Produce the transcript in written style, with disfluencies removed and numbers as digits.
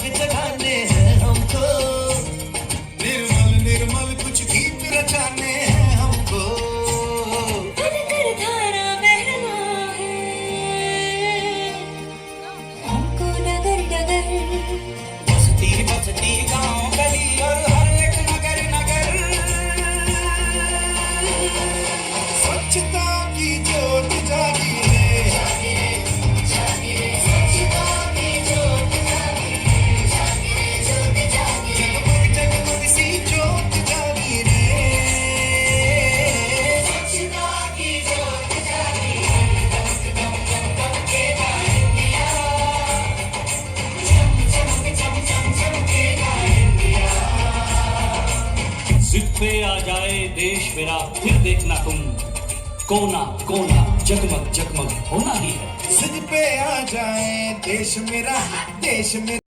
राग जगाने हैं हमको, निर्मल निर्मल कुछ गीत रचाने हैं हमको। कर कर धारा बहना है हमको डगर डगर। बसती बसती गाँव गली और हर एक नगर नगर, स्वच्छता की ज्योत जागी है, स्वच्छता की ज्योत जागी रे, जागी रे ज्योत जागी रे। जगमग जगमग सी ज्योत जागी रे। स्वच्छता की ज्योत जागी रे, दमक दम दम दमकेगा इंडिया, चम चमक चम चम चमकेगा इंडिया। जिद पे आ जाए देश मेरा फिर देखना तुम, कोना कोना जगमग जगमग होना ही है। जिद पे आ जाए देश मेरा, देश मेरा।